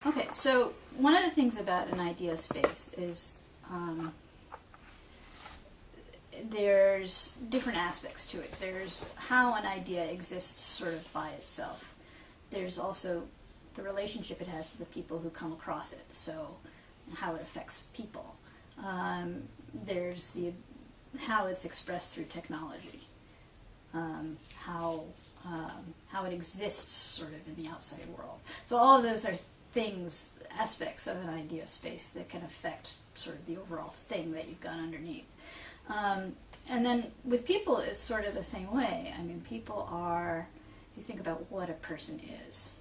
Okay, so one of the things about an idea space is there's different aspects to it. There's how an idea exists sort of by itself. There's also the relationship it has to the people who come across it, so how it affects people. There's how it's expressed through technology, how it exists sort of in the outside world. So all of those are things, aspects of an idea space that can affect sort of the overall thing that you've got underneath. And then with people, it's sort of the same way. I mean, people are, you think about what a person is.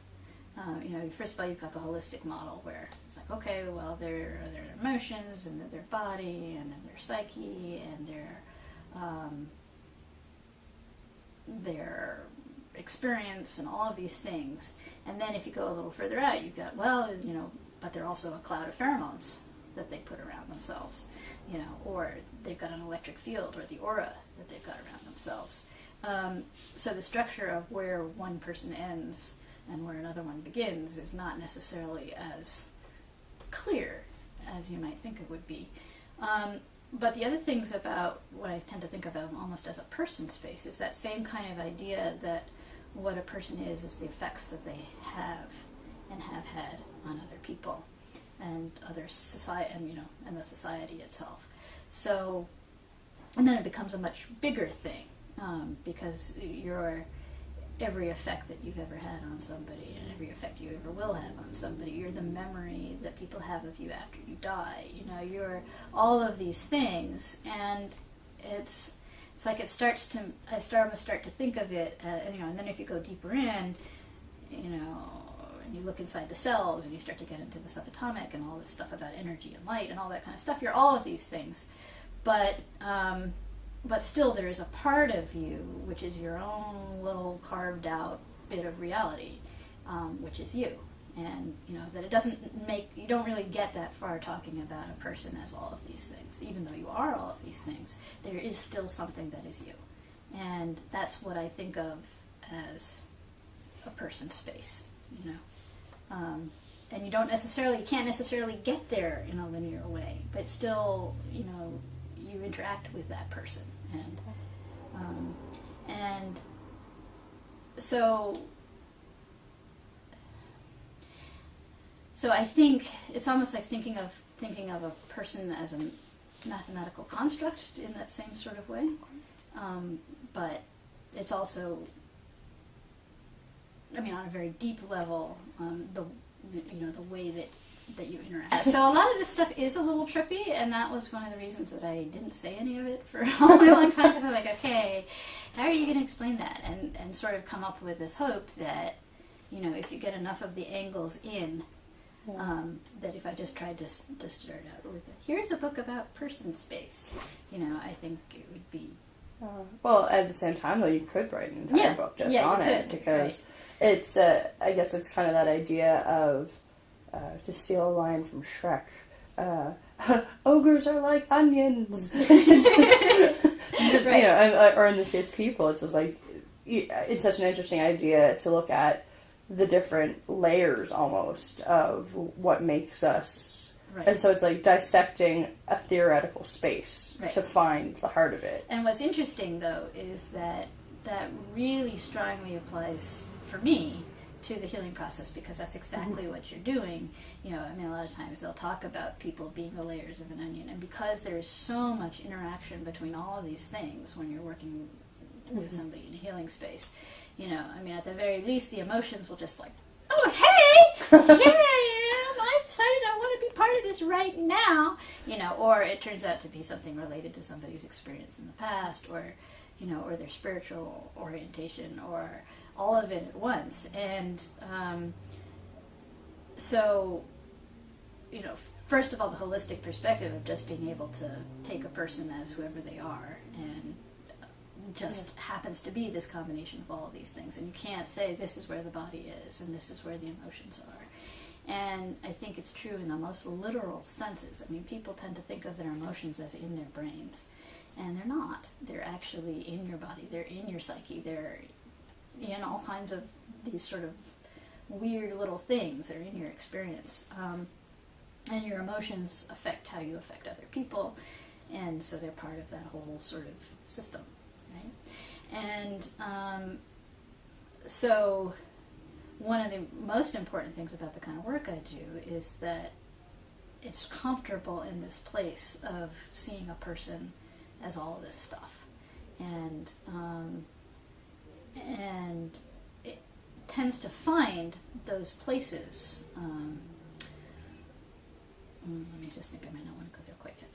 First of all, you've got the holistic model where it's like, okay, well, there are their emotions, and then their body, and then their psyche, and their experience, and all of these things. And then if you go a little further out, you've got, but they're also a cloud of pheromones that they put around themselves, or they've got an electric field, or the aura that they've got around themselves. So the structure of where one person ends and where another one begins is not necessarily as clear as you might think it would be. But the other things about what I tend to think of almost as a person space is that same kind of idea that what a person is the effects that they have and have had on other people and other society, and the society itself. So, and then it becomes a much bigger thing, because every effect that you've ever had on somebody and every effect you ever will have on somebody, you're the memory that people have of you after you die. You're all of these things, and it's like I almost start to think of it, and then if you go deeper in, and you look inside the cells and you start to get into the subatomic and all this stuff about energy and light and all that kind of stuff, you're all of these things. But still there is a part of you which is your own little carved out bit of reality, which is you. And, that it doesn't you don't really get that far talking about a person as all of these things. Even though you are all of these things, there is still something that is you. And that's what I think of as a person space, and you can't necessarily get there in a linear way, but still, you interact with that person. And so I think it's almost like thinking of a person as a mathematical construct in that same sort of way, but it's also, on a very deep level, the way that you interact. So a lot of this stuff is a little trippy, and that was one of the reasons that I didn't say any of it for a long time, because I'm like, okay, how are you going to explain that? And sort of come up with this hope that, if you get enough of the angles in, that if I just tried to start out with here's a book about person space, I think it would be... well, at the same time, though, you could write an entire book just on it, because it's, I guess it's kind of that idea of, to steal a line from Shrek, ogres are like onions. Or in this case, people. It's just like, it's such an interesting idea to look at the different layers almost of what makes us. Right. And so it's like dissecting a theoretical space to find the heart of it. And what's interesting, though, is that really strongly applies, for me, to the healing process, because that's exactly what you're doing. A lot of times they'll talk about people being the layers of an onion, and because there's so much interaction between all of these things when you're working with somebody in a healing space, at the very least, the emotions will just like, oh, hey, here I am, I've decided I want to be part of this right now, or it turns out to be something related to somebody's experience in the past, or their spiritual orientation, or all of it at once. And so, first of all, the holistic perspective of just being able to take a person as whoever they are, and just happens to be this combination of all of these things. And you can't say this is where the body is and this is where the emotions are. And I think it's true in the most literal senses. People tend to think of their emotions as in their brains, and they're not. They're actually in your body. They're in your psyche. They're in all kinds of these sort of weird little things that are in your experience. And your emotions affect how you affect other people, and so they're part of that whole sort of system, right? And so one of the most important things about the kind of work I do is that it's comfortable in this place of seeing a person as all of this stuff, and it tends to find those places. Let me just think. I might not want to go there quite yet.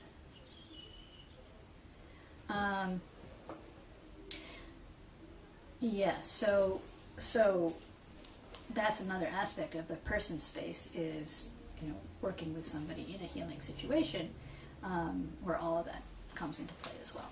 Yeah. So that's another aspect of the person space is, working with somebody in a healing situation, where all of that comes into play as well.